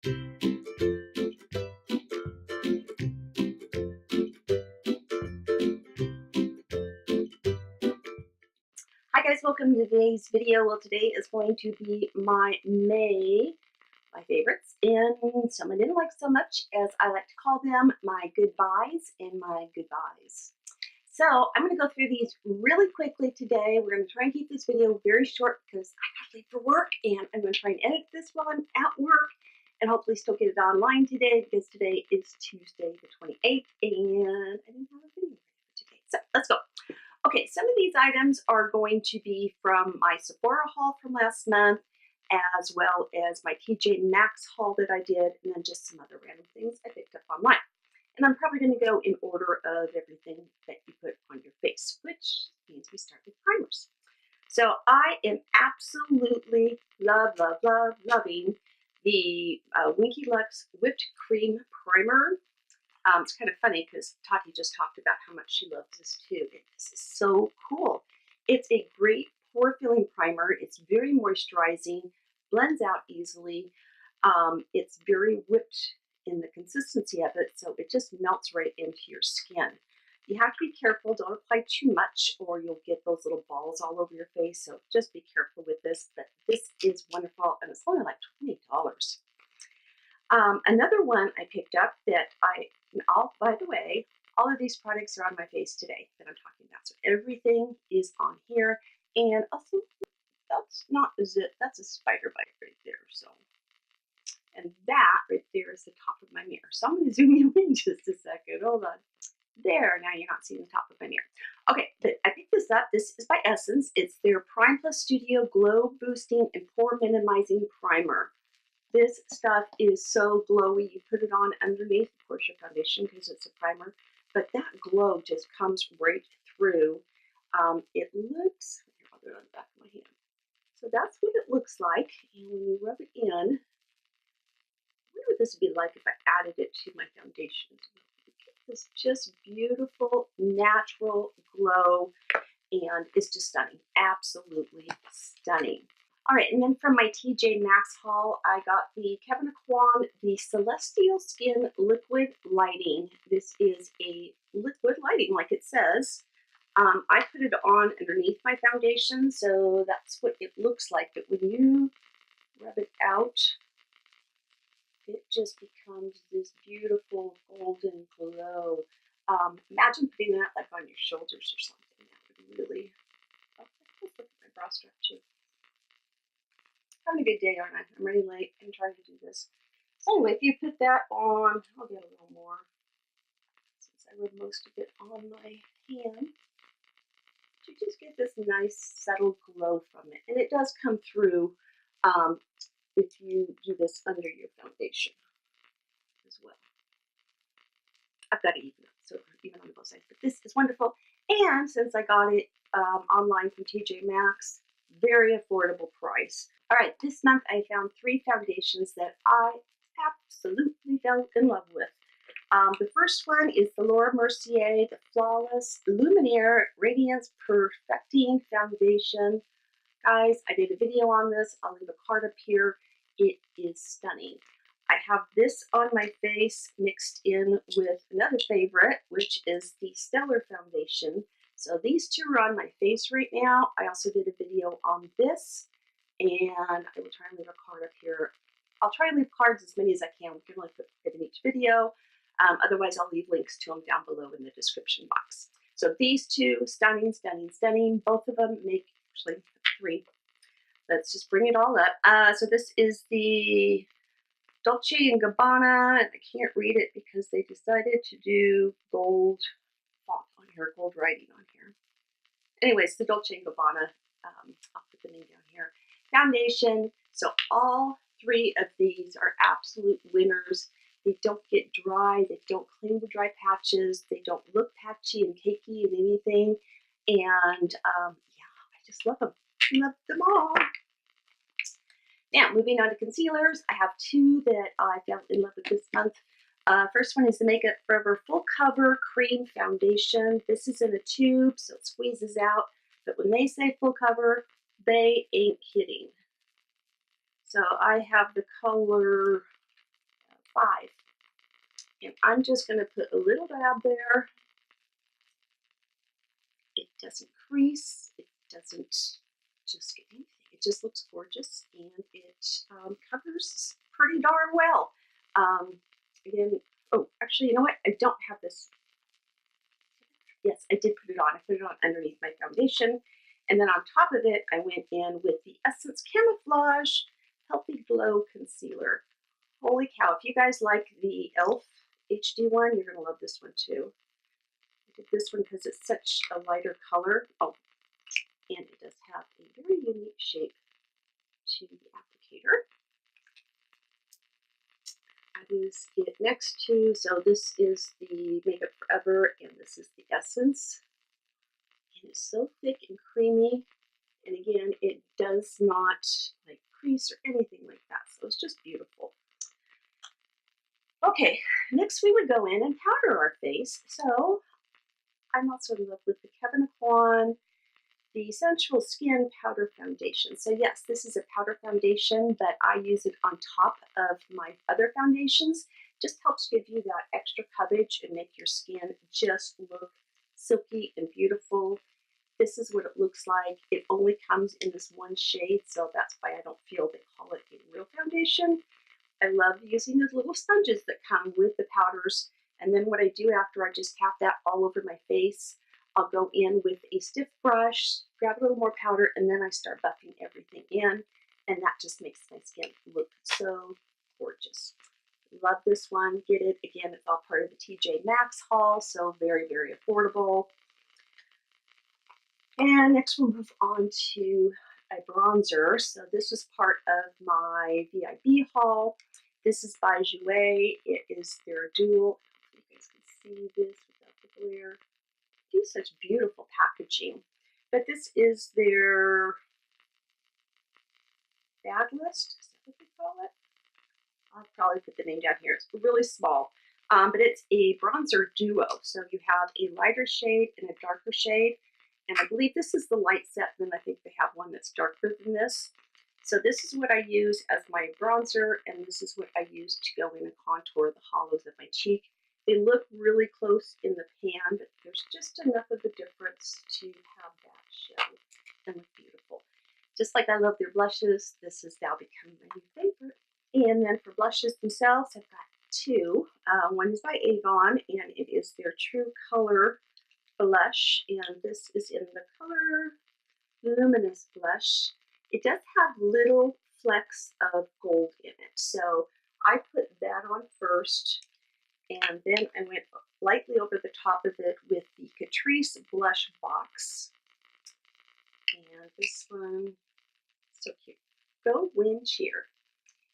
Hi guys, welcome to today's video. Well, today is going to be my favorites, and some I didn't like so much, as I like to call them, my goodbyes and my goodbyes. So I'm going to go through these really quickly today. We're going to try and keep this video very short because I got to leave for work, and I'm going to try and edit this while I'm at work and hopefully still get it online today, because today is Tuesday the 28th and I didn't have a video for today. So let's go. Okay, some of these items are going to be from my Sephora haul from last month, as well as my TJ Maxx haul that I did, and then just some other random things I picked up online. And I'm probably going to go in order of everything that you put on your face, which means we start with primers. So I am absolutely loving the Winky Lux Whipped Cream Primer. It's kind of funny because Tati just talked about how much she loves this too. This is so cool. It's a great pore filling primer. It's very moisturizing, blends out easily. It's very whipped in the consistency of it, so it just melts right into your skin. You have to be careful. Don't apply too much or you'll get those little balls all over your face, so just be careful with this. But this is wonderful, and it's only like $20. Another one I picked up that by the way, all of these products are on my face today that I'm talking about. So everything is on here. And also, that's not a zit, that's a spider bite right there. So, and that right there is the top of my mirror. So I'm going to zoom you in just a second. Hold on. There, now you're not seeing the top of my mirror. Okay, I picked this up. This is by Essence. It's their Prime Plus Studio Glow Boosting and Pore Minimizing Primer. This stuff is so glowy. You put it on underneath, of course, your foundation because it's a primer, but that glow just comes right through. It looks, I'll do it on the back of my hand. So that's what it looks like. And when you rub it in, I wonder what this would be like if I added it to my foundation. This just beautiful, natural glow, and it's just stunning. Absolutely stunning. All right, and then from my TJ Maxx haul, I got the Kevin Kwan, the Celestial Skin Liquid Lighting. This is a liquid lighting, like it says. I put it on underneath my foundation, so that's what it looks like. But when you rub it out, it just becomes this beautiful golden glow. Imagine putting that like on your shoulders or something. That would really, let's look at my bra strap too. Having a good day, aren't I? I'm running late and trying to do this. So anyway, if you put that on, I'll get a little more since I rub most of it on my hand. You just get this nice subtle glow from it, and it does come through if you do this under your foundation as well. I've got it even up, so even on both sides. But this is wonderful, and since I got it online from TJ Maxx, very affordable price. All right, this month I found 3 foundations that I absolutely fell in love with. The first one is the Laura Mercier, the Flawless Luminaire Radiance Perfecting Foundation. Guys, I did a video on this. I'll leave a card up here. It is stunning. I have this on my face mixed in with another favorite, which is the Stellar Foundation. So these two are on my face right now. I also did a video on this, and I will try and leave a card up here. I'll try and leave cards as many as I can. We can only put it in each video. Otherwise, I'll leave links to them down below in the description box. So these two, stunning, stunning, stunning. Both of them make, actually 3. Let's just bring it all up. So this is the Dolce & Gabbana. I can't read it because they decided to do gold font on here, gold writing on here. Anyways, the Dolce & Gabbana, I'll put the name down here. Foundation. So all 3 of these are absolute winners. They don't get dry. They don't cling to dry patches. They don't look patchy and cakey and anything. And yeah, I just love them. Love them all. Now, moving on to concealers. I have 2 that I fell in love with this month. First one is the Makeup Forever Full Cover Cream Foundation. This is in a tube, so it squeezes out. But when they say full cover, they ain't kidding. So I have the color 5. And I'm just going to put a little dab there. It doesn't crease. It doesn't just get anything. It just looks gorgeous, and it covers pretty darn well. Again, oh, actually, you know what? I don't have this. Yes, I did put it on. I put it on underneath my foundation. And then on top of it, I went in with the Essence Camouflage Healthy Glow Concealer. Holy cow, if you guys like the e.l.f. HD one, you're going to love this one too. I did this one because it's such a lighter color. Oh, and it does have a very unique shape to the applicator. I use it next to, so this is the Makeup Forever, and this is the Essence. And it's so thick and creamy. And again, it does not like crease or anything like that. So it's just beautiful. Okay, next we would go in and powder our face. So I'm also in love with the Kevyn Aucoin, the Sensual Skin Powder Foundation. So yes, this is a powder foundation, but I use it on top of my other foundations. Just helps give you that extra coverage and make your skin just look silky and beautiful. This is what it looks like. It only comes in this one shade, so that's why I don't feel they call it a real foundation. I love using those little sponges that come with the powders, and then what I do after I just tap that all over my face, I'll go in with a stiff brush, grab a little more powder, and then I start buffing everything in, and that just makes my skin look so gorgeous. Love this one. Get it. Again, it's all part of the TJ Maxx haul, so very, very affordable. And next we'll move on to a bronzer. So this was part of my VIB haul. This is by Jouer. It is their dual. You guys can see this without the glare. They do such beautiful packaging. But this is their bag list. Is that what they call it? I'll probably put the name down here. It's really small. But it's a bronzer duo. So you have a lighter shade and a darker shade. And I believe this is the light set, and then I think they have one that's darker than this. So this is what I use as my bronzer, and this is what I use to go in and contour the hollows of my cheek. They look really close in the pan, but there's just enough of a difference to have that show and look beautiful. Just like I love their blushes, this has now become my new favorite. And then for blushes themselves, I've got two. One is by Avon, and it is their True Color blush, and this is in the color Luminous Blush. It does have little flecks of gold in it, so I put that on first, and then I went lightly over the top of it with the Catrice Blush Box. And this one, so cute. Go Win Cheer.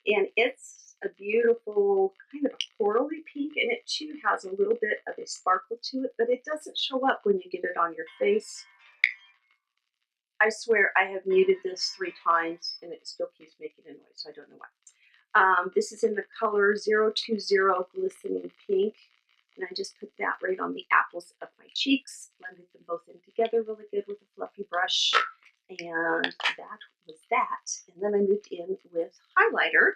And it's a beautiful kind of a corally pink, and it too has a little bit of a sparkle to it, but it doesn't show up when you get it on your face. I swear I have muted this 3 times and it still keeps making a noise, so I don't know why. This is in the color 020 Glistening Pink, and I just put that right on the apples of my cheeks, blended them both in together really good with a fluffy brush, and that was that. And then I moved in with highlighter.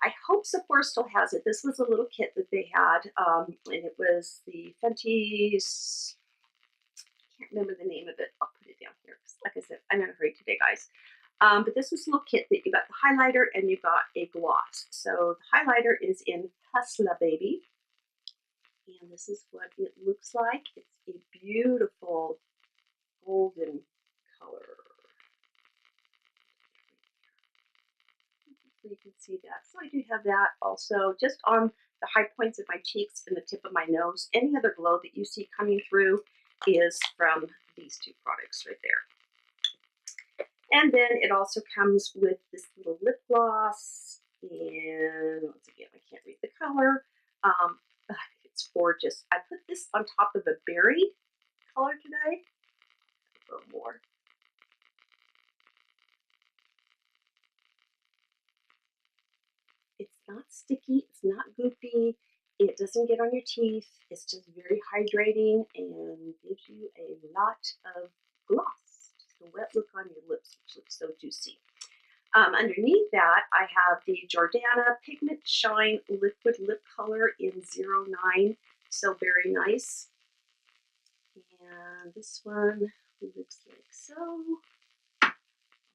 I hope Sephora still has it. This was a little kit that they had, and it was the Fenty's, I can't remember the name of it. I'll put it down here, because like I said, I'm in a hurry today, guys. But this was a little kit that you got the highlighter and you got a gloss. So the highlighter is in Hustla Baby, and this is what it looks like. It's a beautiful golden color. So you can see that. So I do have that also just on the high points of my cheeks and the tip of my nose. Any other glow that you see coming through is from these 2 products right there. And then it also comes with this little lip gloss, and once again, I can't read the color. It's gorgeous. I put this on top of a berry color today. A little more. It's not sticky, it's not goopy, it doesn't get on your teeth, it's just very hydrating and gives you a lot of gloss. Just a wet look on your lips, which looks so juicy. Underneath that, I have the Jordana Pigment Shine Liquid Lip Color in 09. So very nice. And this one looks like so. I'll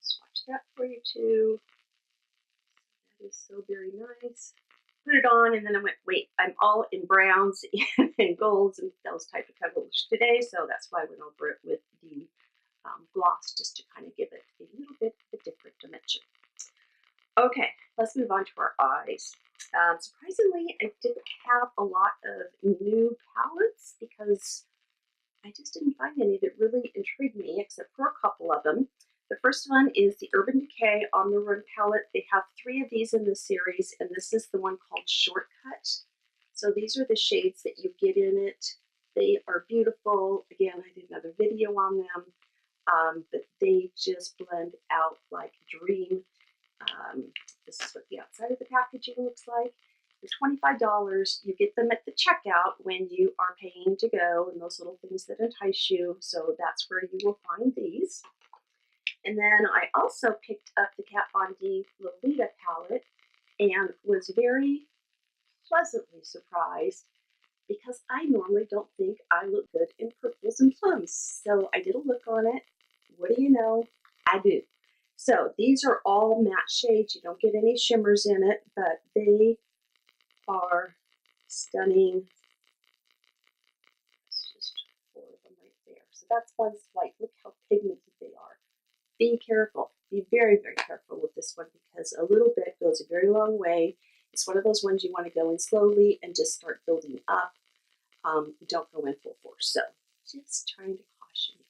swatch that for you too. That is so very nice. Put it on, and then I went, wait, I'm all in browns and golds and those type of colors today, so that's why I went over it with the gloss, just to kind of give it a little bit of a different dimension. Okay, let's move on to our eyes. Surprisingly, I didn't have a lot of new palettes because I just didn't find any that really intrigued me, except for a couple of them. The first one is the Urban Decay On the Run palette. They have 3 of these in the series, and this is the one called Shortcut. So these are the shades that you get in it. They are beautiful. Again, I did another video on them, but they just blend out like a dream. This is what the outside of the packaging looks like. For $25, you get them at the checkout when you are paying to go, and those little things that entice you. So that's where you will find these. And then I also picked up the Kat Von D Lolita palette and was very pleasantly surprised because I normally don't think I look good in purples and plums. So I did a look on it. What do you know? I do. So these are all matte shades. You don't get any shimmers in it, but they are stunning. It's just 4 of them right there. So that's one slight. Look how pigmented they are. Be careful. Be very, very careful with this one because a little bit goes a very long way. It's one of those ones you want to go in slowly and just start building up. Don't go in full force. So just trying to caution you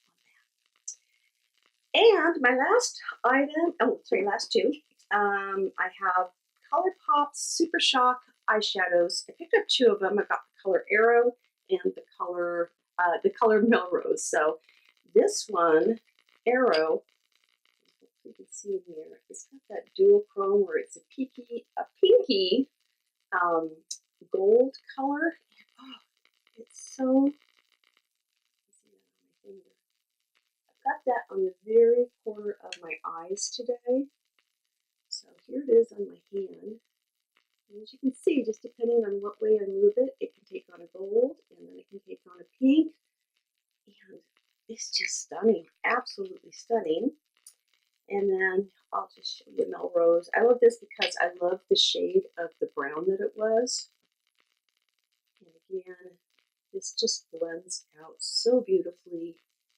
on that. And my last item, last 2. I have ColourPop Super Shock eyeshadows. I picked up 2 of them. I got the color Arrow and the color Melrose. So this one, Arrow, you can see in here, it's got that dual chrome where it's a pinky gold color. Oh, it's so, I've got that on the very corner of my eyes today. So here it is on my hand. And as you can see, just depending on what way I move it, it can take on a gold, and then it can take on a pink. And it's just stunning, absolutely stunning. And then I'll just show you Melrose. I love this because I love the shade of the brown that it was. And again, this just blends out so beautifully.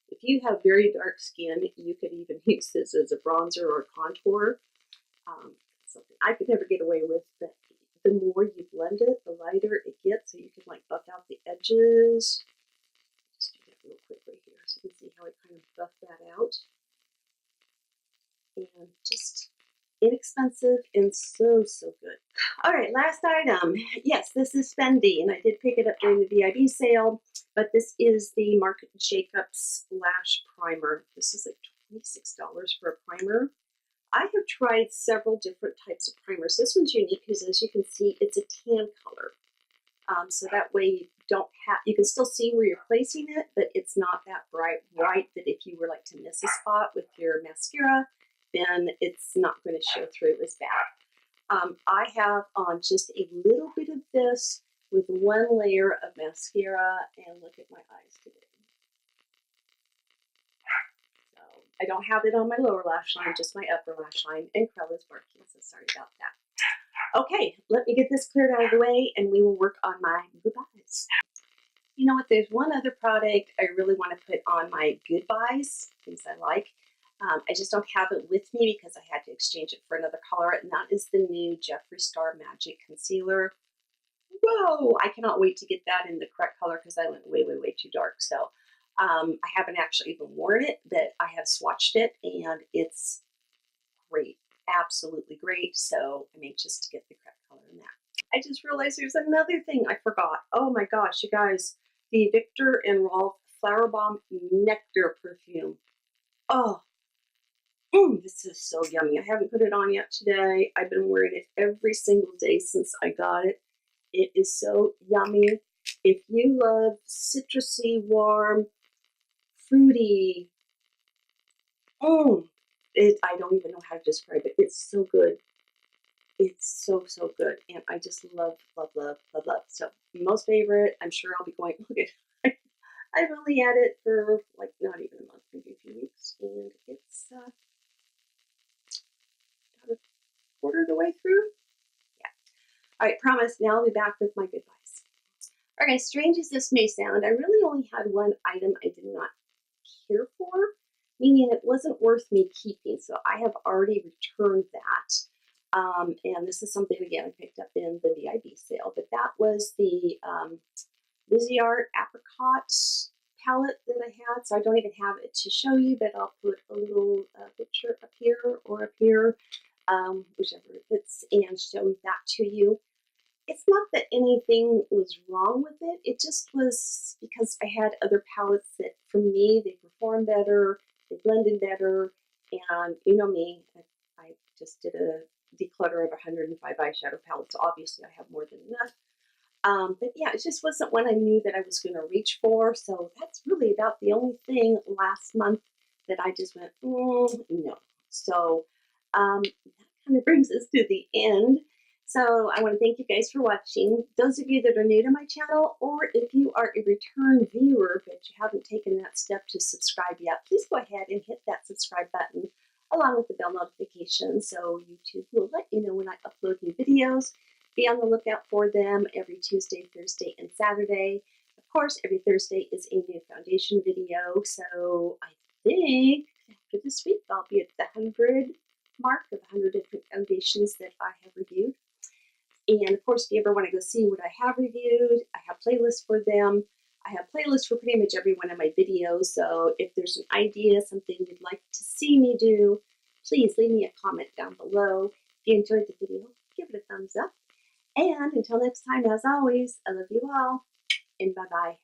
If you have very dark skin, you could even use this as a bronzer or a contour. Something I could never get away with, but the more you blend it, the lighter it gets, so you can like buff out the edges. Just do that real quickly here so you can see how I kind of buff that out. And just inexpensive and so, so good. All right, last item. Yes, this is Fendi, and I did pick it up during the VIB sale, but this is the Marc Jacobs Lash Primer. This is like $26 for a primer. I have tried several different types of primers. This one's unique because, as you can see, it's a tan color. So that way you don't have, you can still see where you're placing it, but it's not that bright that if you were like to miss a spot with your mascara, then it's not going to show through as bad. I have on just a little bit of this with 1 layer of mascara, and look at my eyes today. I don't have it on my lower lash line, just my upper lash line, and Krell is barking, so sorry about that. Okay, let me get this cleared out of the way, and we will work on my goodbyes. You know what, there's one other product I really want to put on my goodbyes, things I like. I just don't have it with me because I had to exchange it for another color, and that is the new Jeffree Star Magic Concealer. Whoa, I cannot wait to get that in the correct color because I went way, way, way too dark. So I haven't actually even worn it, but I have swatched it, and it's great, absolutely great. So I'm anxious to get the correct color in that. I just realized there's another thing I forgot. Oh my gosh, you guys, the Viktor and Rolf Flower Bomb Nectar perfume. Oh, this is so yummy. I haven't put it on yet today. I've been wearing it every single day since I got it. It is so yummy. If you love citrusy, warm, fruity, I don't even know how to describe it. It's so good. It's so, so good. And I just love, love, love, love, love. So most favorite, I'm sure I'll be going, look at, I've only had it for like not even a month, maybe a few weeks. And it's about a quarter of the way through. Yeah. All right, promise. Now I'll be back with my goodbyes. Okay, strange as this may sound, I really only had one item I did not care for, meaning it wasn't worth me keeping. So I have already returned that. And this is something, again, I picked up in the VIB sale, but that was the Busy Art Apricot palette that I had. So I don't even have it to show you, but I'll put a little picture up here or up here, whichever it fits, and show that to you. It's not that anything was wrong with it. It just was because I had other palettes that, for me, they perform better, they blended better, and you know me, I just did a declutter of 105 eyeshadow palettes. So obviously, I have more than enough. But yeah, it just wasn't one I knew that I was going to reach for. So that's really about the only thing last month that I just went, no. So that kind of brings us to the end. So I want to thank you guys for watching. Those of you that are new to my channel, or if you are a return viewer but you haven't taken that step to subscribe yet, please go ahead and hit that subscribe button along with the bell notification so YouTube will let you know when I upload new videos. Be on the lookout for them every Tuesday, Thursday, and Saturday. Of course, every Thursday is a new foundation video. So I think after this week, I'll be at the 100 mark of 100 different foundations that I have reviewed. And of course, if you ever want to go see what I have reviewed, I have playlists for them. I have playlists for pretty much every one of my videos. So if there's an idea, something you'd like to see me do, please leave me a comment down below. If you enjoyed the video, give it a thumbs up. And until next time, as always, I love you all, and bye-bye.